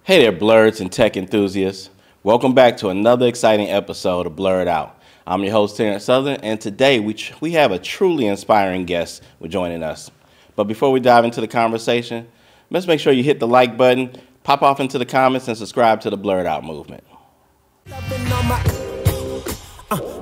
Hey there, Blerds and tech enthusiasts. Welcome back to another exciting episode of BlerdOut. I'm your host, Terrence, and today we have a truly inspiring guest joining us. But before we dive into the conversation, let's make sure you hit the like button, pop off into the comments, and subscribe to the BlerdOut movement.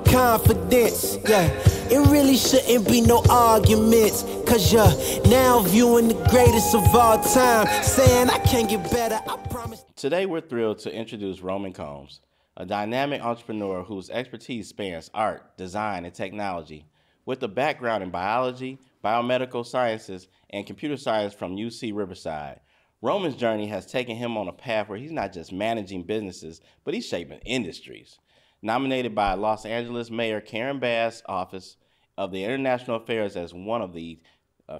Confidence, yeah. It really shouldn't be no arguments, cause you're now viewing the greatest of all time, saying I can't get better, I promise. Today we're thrilled to introduce Roman Combs, a dynamic entrepreneur whose expertise spans art, design, and technology. With a background in biology, biomedical sciences, and computer science from UC Riverside, Roman's journey has taken him on a path where he's not just managing businesses, but he's shaping industries. Nominated by Los Angeles Mayor Karen Bass' Office of the International Affairs as one of the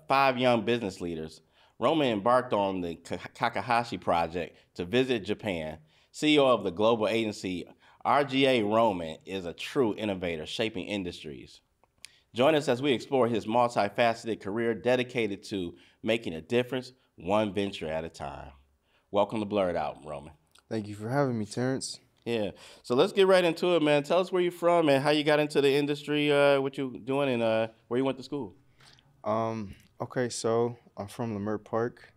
5 young business leaders, Roman embarked on the Kakahashi Project to visit Japan. CEO of the global agency RGA, Roman is a true innovator shaping industries. Join us as we explore his multifaceted career dedicated to making a difference one venture at a time. Welcome to BlerdOut, Roman. Thank you for having me, Terrence. Yeah, so let's get right into it, man. Tell us where you're from and how you got into the industry, what you're doing, and where you went to school. Okay, so I'm from Leimert Park.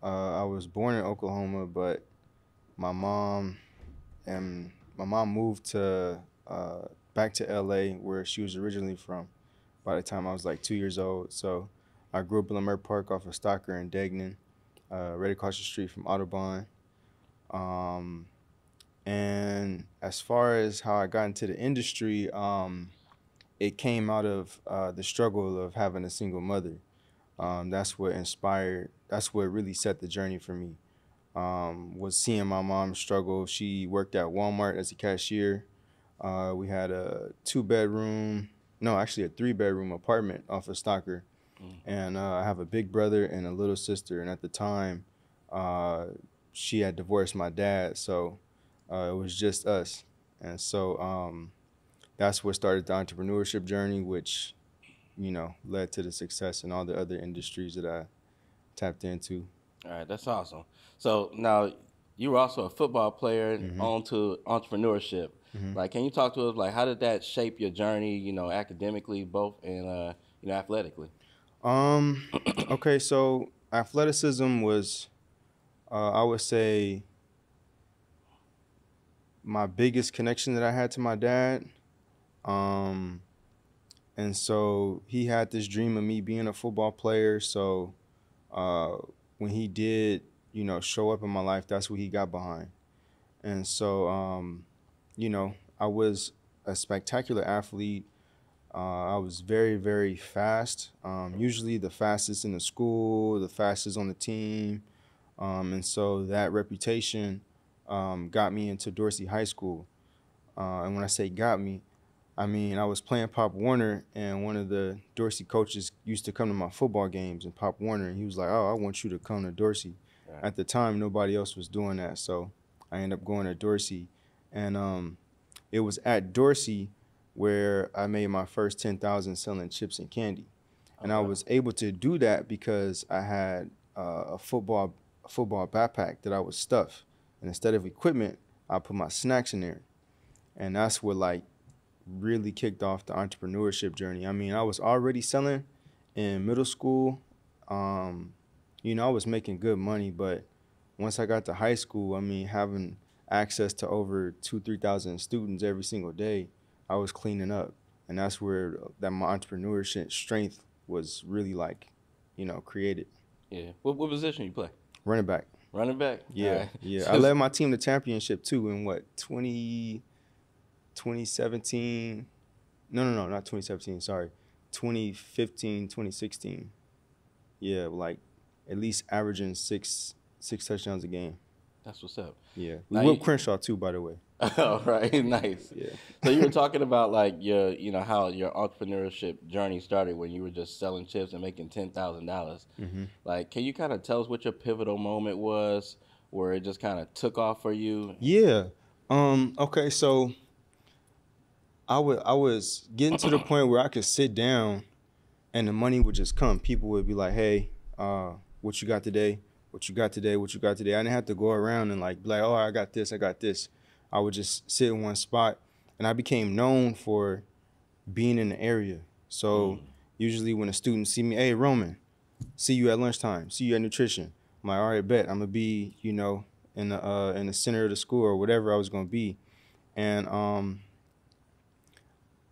I was born in Oklahoma, but my mom moved to back to LA, where she was originally from, by the time I was like 2 years old. So I grew up in Leimert Park off of Stocker and Degnan, right across the street from Audubon. And as far as how I got into the industry, it came out of the struggle of having a single mother. That's what really set the journey for me, was seeing my mom struggle. She worked at Walmart as a cashier. We had a 3-bedroom apartment off of Stocker. And I have a big brother and a little sister. And at the time, she had divorced my dad, so it was just us. And so that's what started the entrepreneurship journey, which, led to the success in all the other industries that I tapped into. All right, that's awesome. So now you were also a football player on to entrepreneurship. Like, can you talk to us, like, how did that shape your journey, academically, both, and, athletically? Okay, so athleticism was, I would say, my biggest connection that I had to my dad. And so he had this dream of me being a football player. So when he did, show up in my life, that's what he got behind. And so, I was a spectacular athlete. I was very, very fast, usually the fastest in the school, the fastest on the team. And so that reputation got me into Dorsey High School. And when I say got me, I mean I was playing Pop Warner, and one of the Dorsey coaches used to come to my football games in Pop Warner, and he was like, "Oh, I want you to come to Dorsey." Right. At the time, nobody else was doing that, so I ended up going to Dorsey. And it was at Dorsey where I made my first $10,000 selling chips and candy. And I was able to do that because I had a football backpack that I would stuff. And instead of equipment, I put my snacks in there. And that's what really kicked off the entrepreneurship journey. I mean, I was already selling in middle school. I was making good money, but once I got to high school, I mean, having access to over 2,000-3,000 students every single day, I was cleaning up. And that's where my entrepreneurship strength was really created. Yeah. What position you play? Running back. Running back? Yeah, right. Yeah. I led my team to championship too in 2017. No, not 2017. Sorry, 2015, 2016. Yeah, at least averaging six touchdowns a game. That's what's up. Yeah, we whipped Crenshaw too, by the way. Oh, right, nice. Yeah. So you were talking about your, how your entrepreneurship journey started when you were just selling chips and making $10,000. Like, can you kind of tell us what your pivotal moment was, where it just kind of took off for you? Yeah. Okay, so I was getting to the point where I could sit down, and the money would just come. People would be like, "Hey, what you got today? what you got today, what you got today. I didn't have to go around and like be like, oh, I got this, I got this. I would just sit in one spot, and I became known for being in the area. So usually when a student see me, hey, Roman, see you at lunchtime, see you at nutrition. I'm like, all right, bet. I'm gonna be, you know, in the center of the school or whatever I was gonna be. And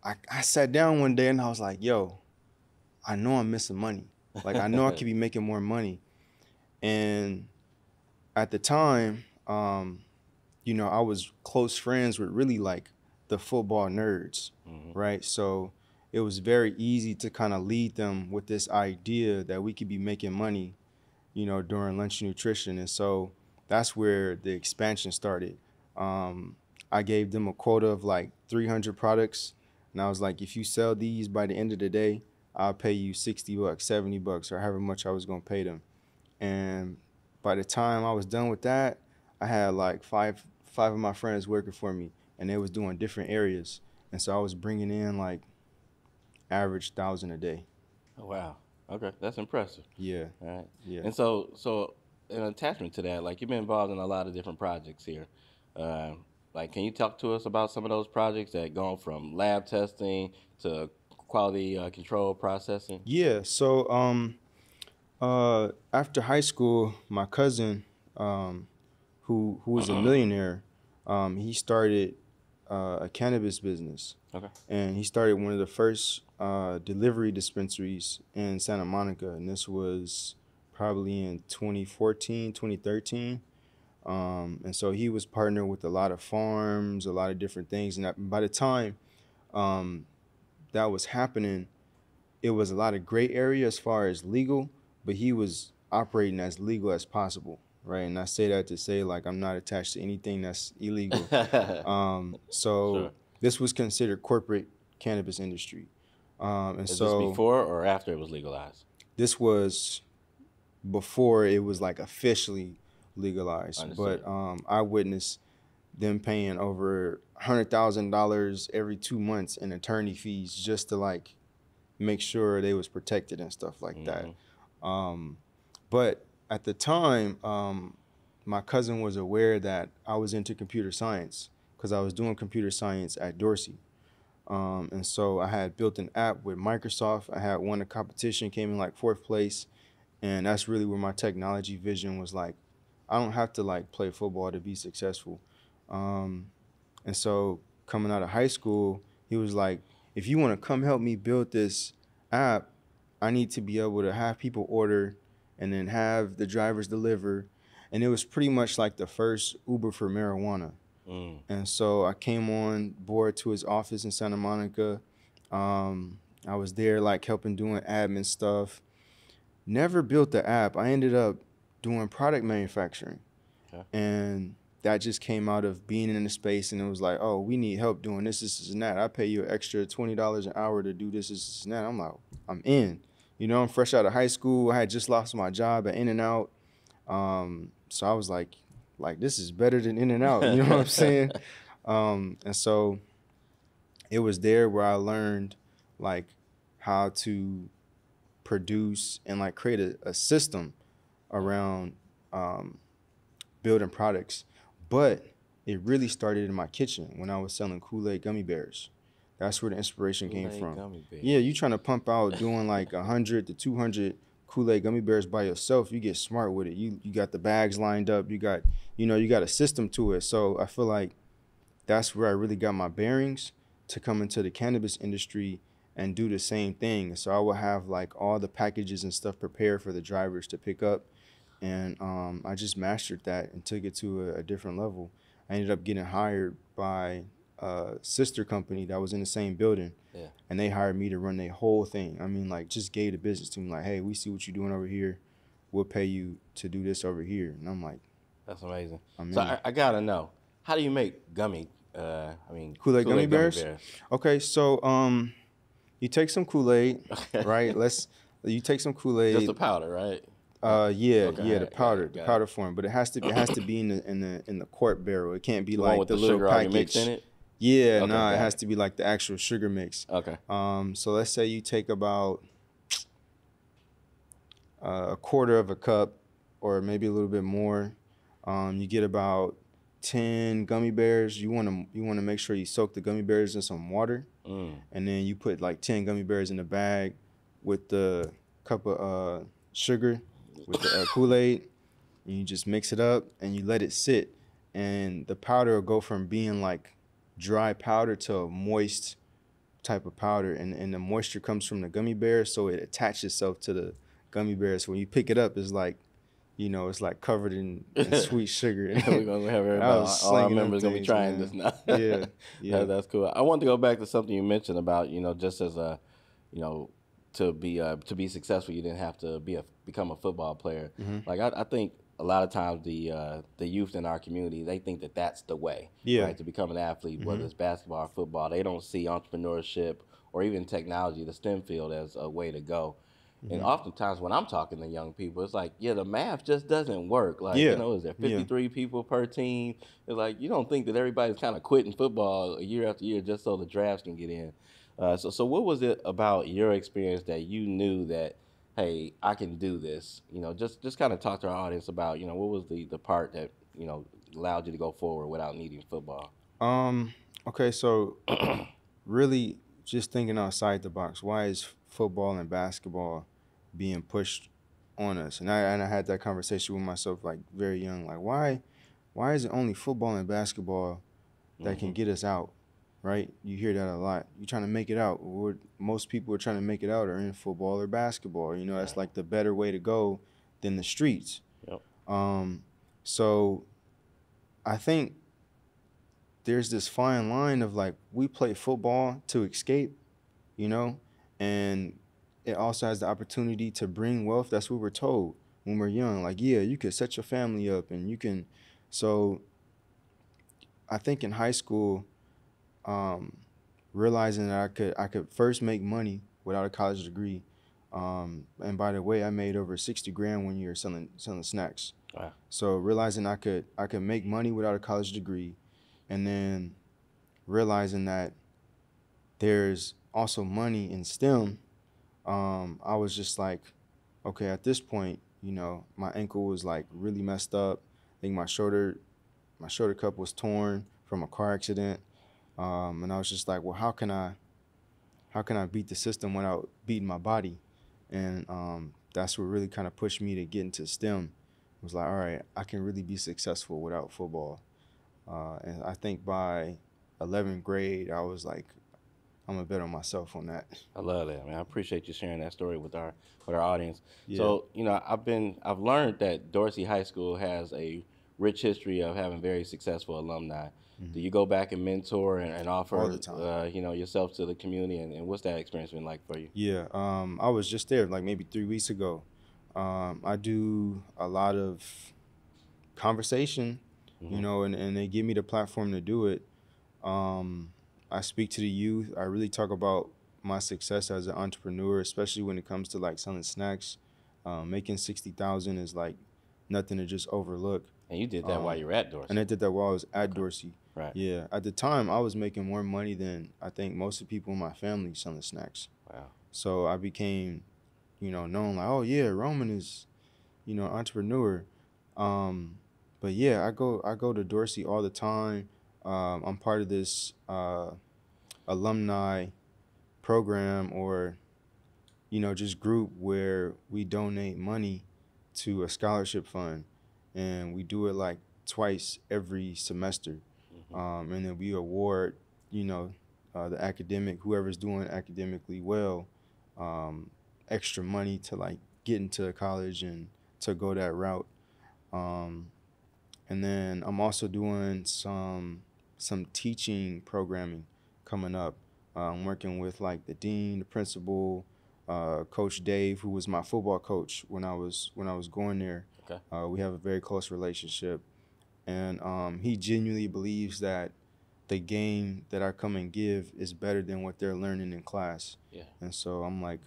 I sat down one day and I was like, yo, I know I'm missing money. Like, I know I could be making more money. And at the time, you know, I was close friends with really like the football nerds, right? So it was very easy to kind of lead them with this idea that we could be making money, you know, during lunch nutrition. And so that's where the expansion started. I gave them a quota of like 300 products. And I was like, if you sell these by the end of the day, I'll pay you $60, $70, or however much I was going to pay them. And by the time I was done with that, I had like five of my friends working for me, and they was doing different areas. And so I was bringing in like average 1,000 a day. Oh, wow. Okay, that's impressive. Yeah. All right. Yeah. And so an attachment to that, like you've been involved in a lot of different projects here. Like, can you talk to us about some of those projects that gone from lab testing to quality control processing? Yeah. So after high school, my cousin, who was a millionaire, he started a cannabis business. Okay. And he started one of the first delivery dispensaries in Santa Monica, and this was probably in 2014, 2013. And so he was partnered with a lot of farms, a lot of different things. And by the time that was happening, it was a lot of gray area as far as legal, but he was operating as legal as possible, right? And I say that to say, like, I'm not attached to anything that's illegal. Sure. This was considered corporate cannabis industry. And Is so this before or after it was legalized? This was before it was like officially legalized. Understood. But I witnessed them paying over $100,000 every 2 months in attorney fees just to like make sure they was protected and stuff like that. But at the time, my cousin was aware that I was into computer science because I was doing computer science at Dorsey. And so I had built an app with Microsoft. I had won a competition, came in like 4th place. And that's really where my technology vision was like, I don't have to like play football to be successful. And so coming out of high school, he was like, if you want to come help me build this app, I need to be able to have people order and then have the drivers deliver. And it was pretty much like the first Uber for marijuana. And so I came on board to his office in Santa Monica. I was there like helping doing admin stuff. Never built the app. I ended up doing product manufacturing. Okay. And that just came out of being in the space, and it was like, oh, we need help doing this, and that. I pay you an extra $20 an hour to do this, and that. I'm like, I'm in. You know, I'm fresh out of high school. I had just lost my job at In-N-Out. So I was like, this is better than In-N-Out. You know what I'm saying? And so it was there where I learned like how to produce and like create a system around building products. But it really started in my kitchen when I was selling Kool-Aid gummy bears. That's where the inspiration came from. Yeah, you trying to pump out doing like 100 to 200 Kool-Aid gummy bears by yourself, you get smart with it. You got the bags lined up, you got a system to it. So I feel like that's where I really got my bearings to come into the cannabis industry and do the same thing. So I would have like all the packages and stuff prepared for the drivers to pick up. And I just mastered that and took it to a different level. I ended up getting hired by a sister company that was in the same building. Yeah. And they hired me to run their whole thing. I mean, like, just gave the business to me, like, hey, we see what you're doing over here. We'll pay you to do this over here. And I'm like, that's amazing. So I got to know, how do you make Kool-Aid gummy bears? Okay, so you take some Kool-Aid, right? You take some Kool-Aid. Just the powder, right? The powder form, but it has to be in the quart barrel. It can't be like the little package. Mix in it? Yeah, it has to be like the actual sugar mix. Okay. So let's say you take about a quarter of a cup or maybe a little bit more. You get about 10 gummy bears. You want to make sure you soak the gummy bears in some water, and then you put like 10 gummy bears in a bag with the cup of sugar, with the Kool-Aid, and you just mix it up and you let it sit, and the powder will go from being like dry powder to a moist type of powder, and the moisture comes from the gummy bears, so it attaches itself to the gummy bears. So when you pick it up, it's like, it's like covered in sweet sugar. We're gonna have everybody. All our members gonna be trying this now. Yeah. That's cool. I want to go back to something you mentioned about, just as a, to be successful, you didn't have to become a football player. Like I think a lot of times the youth in our community, they think that that's the way, right, to become an athlete, whether it's basketball or football. They don't see entrepreneurship or even technology, the STEM field, as a way to go. And oftentimes when I'm talking to young people, it's like, the math just doesn't work. Like, is there 53 people per team? It's like, you don't think that everybody's kind of quitting football year after year just so the drafts can get in. So what was it about your experience that you knew that, hey, I can do this? Just kind of talk to our audience about, what was the part that, allowed you to go forward without needing football? Okay, so really just thinking outside the box. Why is football and basketball being pushed on us? And I had that conversation with myself like very young. Like, why is it only football and basketball that can get us out? Right? You hear that a lot. You're trying to make it out. Most people are trying to make it out are in football or basketball. That's like the better way to go than the streets. Yep. So I think there's this fine line of like, we play football to escape, and it also has the opportunity to bring wealth. That's what we're told when we're young. Like, you could set your family up and you can. So I think in high school, realizing that I could first make money without a college degree. And by the way, I made over 60 grand one year selling snacks. Wow. So realizing I could make money without a college degree, and then realizing that there's also money in STEM, I was just like, okay, at this point, my ankle was like really messed up. I think my shoulder cup was torn from a car accident. And I was just like, well, how can I beat the system without beating my body? And that's what really kind of pushed me to get into STEM. It was like, all right, I can really be successful without football. And I think by 11th grade, I was like, I'm gonna bet on myself on that. I love that, man. I appreciate you sharing that story with our audience. Yeah. So, I've learned that Dorsey High School has a rich history of having very successful alumni. Do you go back and mentor and offer, all the time, yourself to the community, and what's that experience been like for you? Yeah, I was just there like maybe 3 weeks ago. I do a lot of conversation, and they give me the platform to do it. I speak to the youth. I really talk about my success as an entrepreneur, especially when it comes to like selling snacks. Making $60,000 is like nothing to just overlook. And you did that while you were at Dorsey. And I did that while I was at Dorsey. Right. Yeah. At the time, I was making more money than I think most of the people in my family selling snacks. Wow. So I became, known like, oh yeah, Roman is, entrepreneur. But yeah, I go to Dorsey all the time. I'm part of this alumni program, or just group where we donate money to a scholarship fund, and we do it like twice every semester. And then we award the whoever's doing academically well, extra money to like get into college and to go that route. And then I'm also doing some teaching programming coming up. I'm working with like the dean, the principal, Coach Dave, who was my football coach when I was going there. Okay. We have a very close relationship, and he genuinely believes that the game that I come and give is better than what they're learning in class. Yeah. And so I'm like,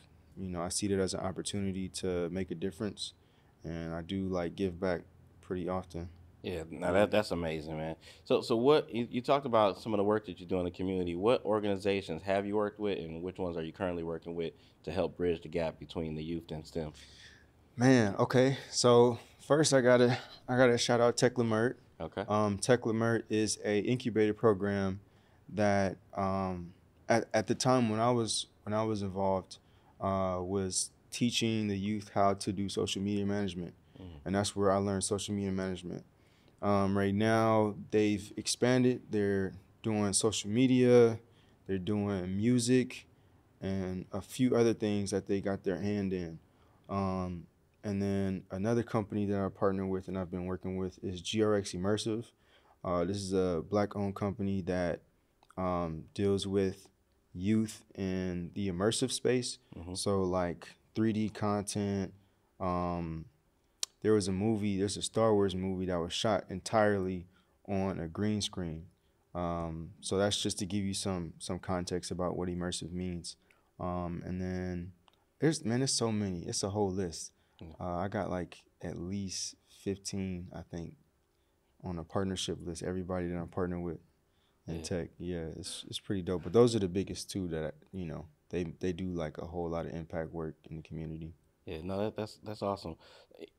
I see that as an opportunity to make a difference, and I do like give back pretty often. Yeah, now that's amazing, man. So what you talked about some of the work that you do in the community. What organizations have you worked with, and which ones are you currently working with to help bridge the gap between the youth and STEM? Man, okay. So First, I gotta shout out Tech Lamert. Okay. Tech Lamert is a incubator program that at the time when I was involved was teaching the youth how to do social media management, and that's where I learned social media management. Right now, they've expanded. They're doing social media, they're doing music, and a few other things that they got their hand in. Um, and then another company that I partner with and I've been working with is GRX Immersive. This is a Black-owned company that deals with youth in the immersive space. So like 3D content. Um, there's a Star Wars movie that was shot entirely on a green screen. So that's just to give you some context about what immersive means. And then there's so many. It's a whole list. I got like at least 15, I think, on a partnership list. Everybody that I'm partnered with in tech, it's pretty dope. But those are the biggest two that they do like a whole lot of impact work in the community. Yeah, no, that's awesome.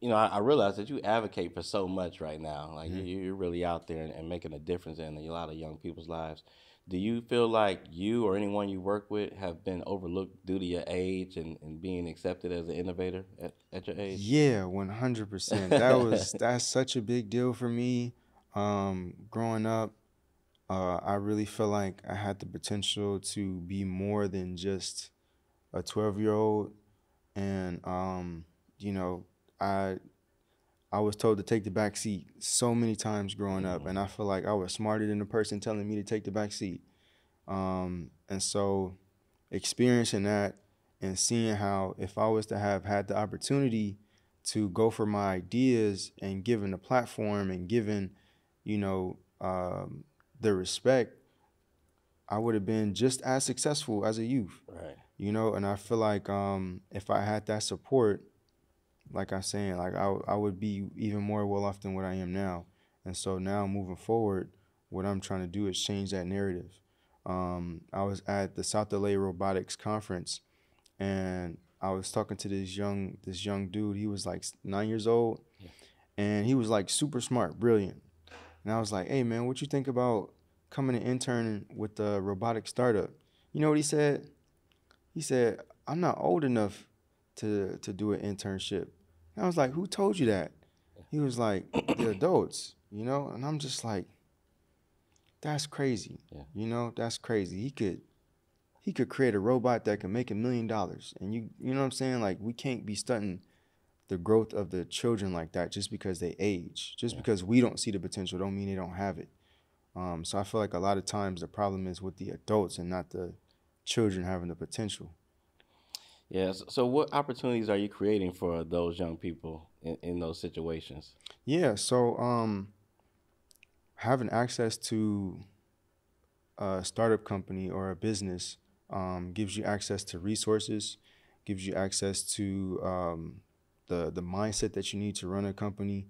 I realize that you advocate for so much right now. Like you're really out there and making a difference in a lot of young people's lives. Do you feel like you or anyone you work with have been overlooked due to your age and being accepted as an innovator at your age? Yeah, 100%. That's such a big deal for me. Growing up, I really feel like I had the potential to be more than just a 12-year-old, and I I was told to take the back seat so many times growing up, and I feel like I was smarter than the person telling me to take the back seat. And so experiencing that and seeing how if I was to have had the opportunity to go for my ideas and given the platform and given, you know, the respect, I would have been just as successful as a youth. Right. You know, and I feel like if I had that support, like I'm saying, like I would be even more well off than what I am now. And so now moving forward, what I'm trying to do is change that narrative. I was at the South LA Robotics Conference, and I was talking to this young dude. He was like 9 years old, and he was like super smart, brilliant. And I was like, "Hey man, what you think about coming and interning with the robotic startup?" You know what he said? He said, "I'm not old enough to do an internship." And I was like, "Who told you that?" He was like, "The adults," you know? And I'm just like, that's crazy. Yeah. You know, that's crazy. He could create a robot that can make $1 million. And you know what I'm saying? Like, we can't be stunting the growth of the children like that just because they age. Just because we don't see the potential don't mean they don't have it. So I feel like a lot of times the problem is with the adults and not the children having the potential. Yes. So what opportunities are you creating for those young people in those situations? Yeah, so having access to a startup company or a business gives you access to resources, gives you access to the mindset that you need to run a company,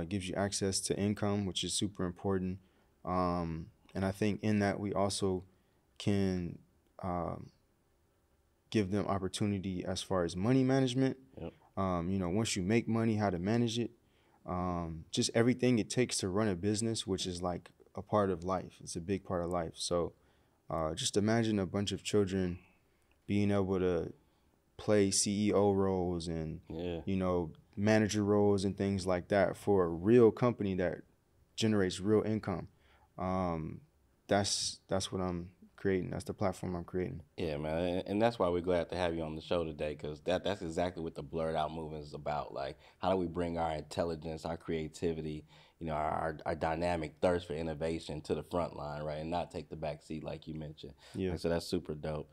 gives you access to income, which is super important. And I think in that we also can give them opportunity as far as money management. Yep. You know, once you make money, how to manage it. Just everything it takes to run a business, which is like a part of life. It's a big part of life. So just imagine a bunch of children being able to play CEO roles and, you know, manager roles and things like that for a real company that generates real income. That's what I'm creating. That's the platform I'm creating. Yeah, man, and that's why we're glad to have you on the show today, because that's exactly what the BlerdOut movement is about. Like, how do we bring our intelligence, our creativity, you know, our dynamic thirst for innovation to the front line, right, and not take the back seat like you mentioned. Yeah. And so that's super dope.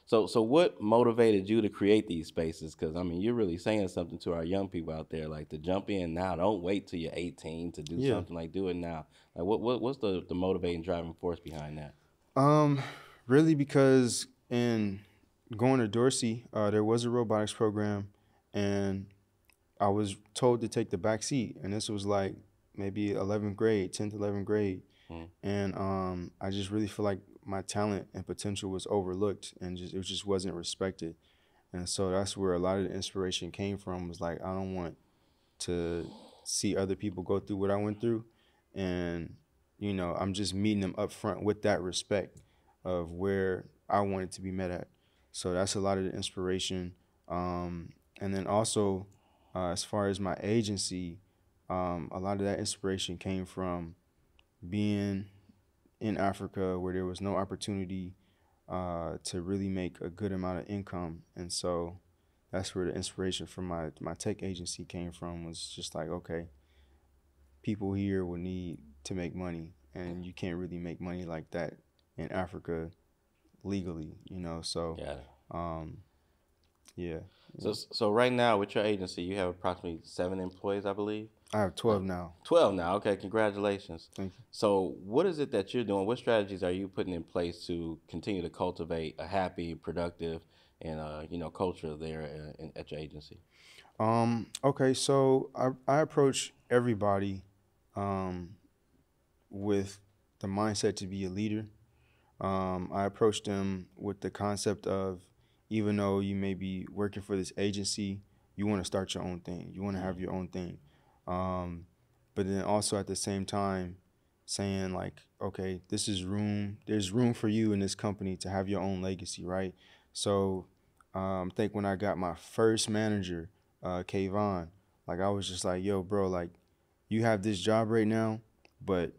So what motivated you to create these spaces? Because, I mean, you're really saying something to our young people out there, like to jump in now. Don't wait till you're 18 to do something. Like, do it now. Like, what's the motivating driving force behind that? Really because in going to Dorsey, there was a robotics program, and I was told to take the back seat, and this was like maybe 11th grade, 10th, 11th grade. And I just really feel like my talent and potential was overlooked, and it just wasn't respected. And so that's where a lot of the inspiration came from, was like, I don't want to see other people go through what I went through, and I'm just meeting them up front with that respect of where I wanted to be met at. So that's a lot of the inspiration. And then also, as far as my agency, a lot of that inspiration came from being in Africa where there was no opportunity to really make a good amount of income. And so that's where the inspiration from my tech agency came from, was just like, okay, people here will need to make money, and you can't really make money like that in Africa legally, so yeah. So right now with your agency, you have approximately 7 employees, I believe. I have 12 now. 12 now. Okay, congratulations. Thank you. So what is it that you're doing? What strategies are you putting in place to continue to cultivate a happy, productive, and culture there at your agency? Okay, so I approach everybody with the mindset to be a leader. I approach them with the concept of, even though you may be working for this agency, you want to start your own thing. You want to have your own thing. But then also at the same time saying like, okay, there's room for you in this company to have your own legacy, right? So I think when I got my first manager, Kayvon, like I was just like, yo, bro, like you have this job right now, but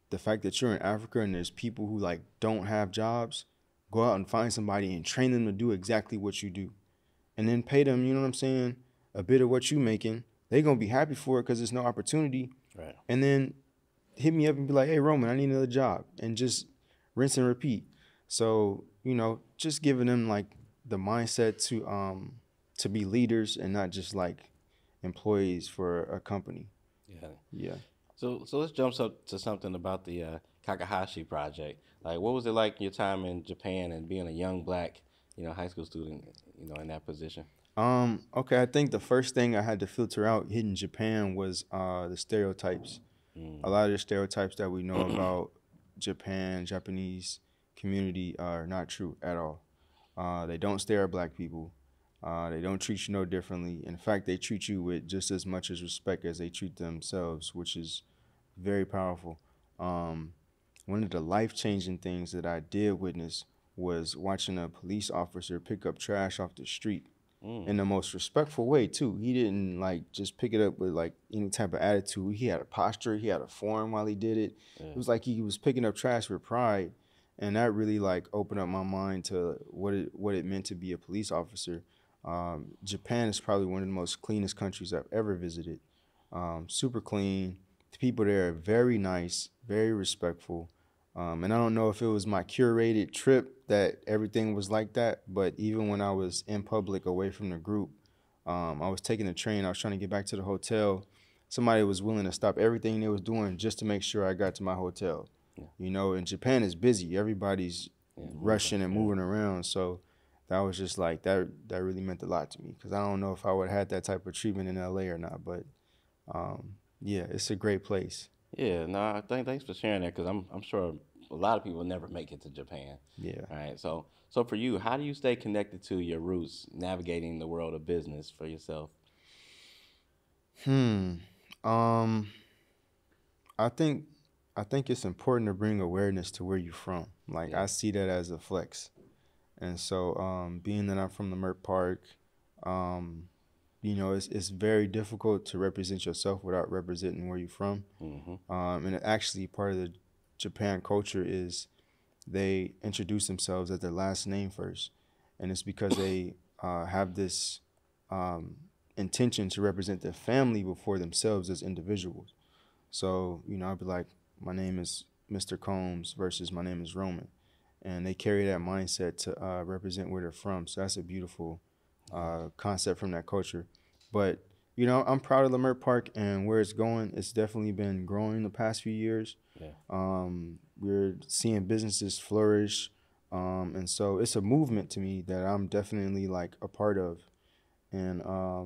the fact that you're in Africa and there's people who like don't have jobs, go out and find somebody and train them to do exactly what you do. And then pay them, you know what I'm saying, a bit of what you making. They're going to be happy for it because there's no opportunity. Right. And then hit me up and be like, hey, Roman, I need another job. And just rinse and repeat. So, just giving them like the mindset to be leaders and not just like employees for a company. Yeah. Yeah. So let's jump up to something about the Kakahashi project. Like, what was it like your time in Japan and being a young black, high school student, in that position? Okay, I think the first thing I had to filter out hitting Japan was the stereotypes. A lot of the stereotypes that we know about Japanese community are not true at all. They don't stare at black people. They don't treat you no differently. In fact, they treat you with just as much as respect as they treat themselves, which is very powerful. One of the life-changing things that I did witness was watching a police officer pick up trash off the street in the most respectful way, too. He didn't, like, just pick it up with, like, any type of attitude. He had a posture. He had a form while he did it. Yeah. It was like he was picking up trash with pride, and that really, like, opened up my mind to what it meant to be a police officer. Japan is probably one of the most cleanest countries I've ever visited. Super clean. The people there are very nice, very respectful. And I don't know if it was my curated trip that everything was like that, but even when I was in public away from the group, I was taking the train, I was trying to get back to the hotel. Somebody was willing to stop everything they was doing just to make sure I got to my hotel. Yeah. And Japan is busy. Everybody's rushing and moving around. So that was just like, that really meant a lot to me, because I don't know if I would have had that type of treatment in LA or not, but yeah, it's a great place. Yeah, no, thanks for sharing that, because I'm sure a lot of people never make it to Japan. Yeah. All right. So for you, how do you stay connected to your roots, navigating the world of business for yourself? I think it's important to bring awareness to where you're from. Like, I see that as a flex. And so being that I'm from the Mert Park, it's very difficult to represent yourself without representing where you're from. Mm-hmm. And actually part of the Japan culture is they introduce themselves as their last name first. And it's because they have this intention to represent their family before themselves as individuals. So, I'd be like, my name is Mr. Combs versus my name is Roman. And they carry that mindset to represent where they're from. So that's a beautiful concept from that culture. But, I'm proud of the Mert Park and where it's going. It's definitely been growing the past few years. Yeah. We're seeing businesses flourish. And so it's a movement to me that I'm definitely like a part of. And I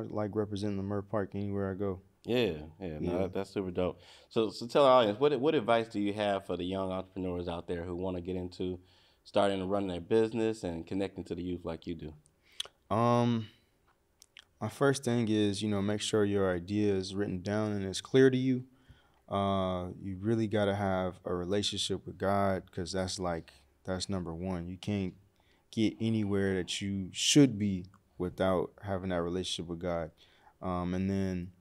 like representing the Mert Park anywhere I go. Yeah. No, that's super dope. So tell our audience, what advice do you have for the young entrepreneurs out there who want to get into starting and running their business and connecting to the youth like you do? My first thing is, make sure your idea is written down and it's clear to you. You really got to have a relationship with God, because that's number one. You can't get anywhere that you should be without having that relationship with God. And then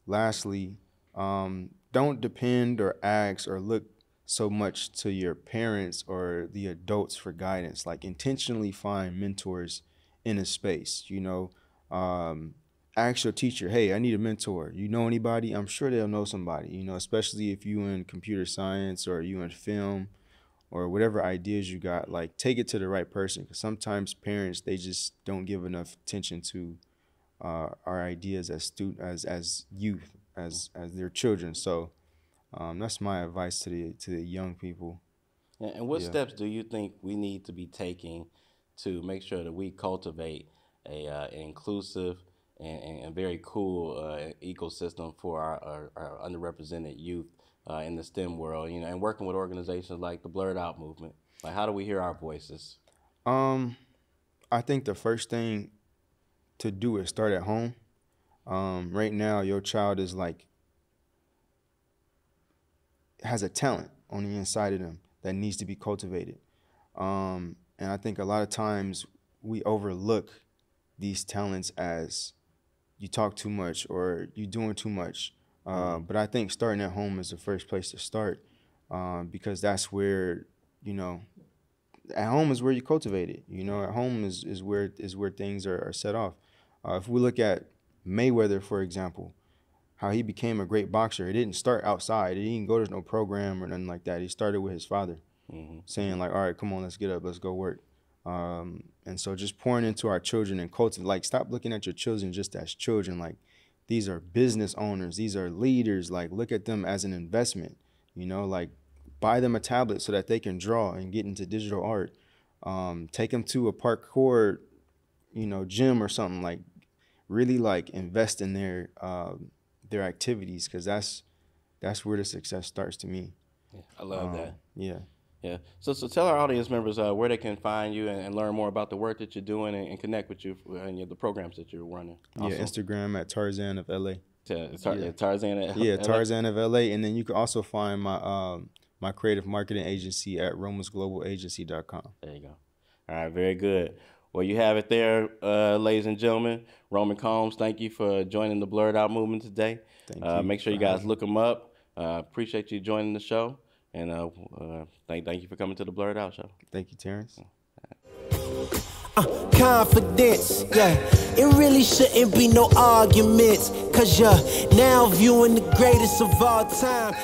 lastly, don't depend or ask or look so much to your parents or the adults for guidance. Like, intentionally find mentors in a space, ask your teacher, hey, I need a mentor. You know anybody? I'm sure they'll know somebody, especially if you in computer science or you in film or whatever ideas you got. Like, take it to the right person, because sometimes parents, they just don't give enough attention to our ideas as youth, as their children. So that's my advice to the young people. And what steps do you think we need to be taking to make sure that we cultivate an inclusive and very cool ecosystem for our underrepresented youth in the STEM world, and working with organizations like the BlerdOut movement? Like, how do we hear our voices? I think the first thing to do is start at home. Right now, your child has a talent on the inside of them that needs to be cultivated. And I think a lot of times we overlook these talents as you talk too much or you doing too much. But I think starting at home is the first place to start, because that's where, at home is where you cultivate it. At home is where things are set off. If we look at Mayweather, for example, how he became a great boxer, it didn't start outside. He didn't go to no program or nothing like that. He started with his father, saying like, all right, come on, let's get up, let's go work. And so just pouring into our children and cultivate, stop looking at your children just as children. Like, these are business owners, these are leaders. Like, look at them as an investment, buy them a tablet so that they can draw and get into digital art. Take them to a parkour, gym or something. Like, really invest in their activities, because that's where the success starts to me. Yeah, I love that. Yeah. Yeah. So tell our audience members where they can find you and learn more about the work that you're doing and connect with you and the programs that you're running. Also. Yeah, Instagram at Tarzan of LA. Tarzan of LA. Tarzan of LA. And then you can also find my creative marketing agency at romasglobalagency.com. There you go. All right, very good. Well, you have it there, ladies and gentlemen. Roman Combs, thank you for joining the BlerdOut movement today. Thank you. Make sure you guys look them up. Appreciate you joining the show. And thank you for coming to the BlerdOut show. Thank you, Terrence. Confidence, yeah. It really shouldn't be no arguments, 'cause you're now viewing the greatest of all time.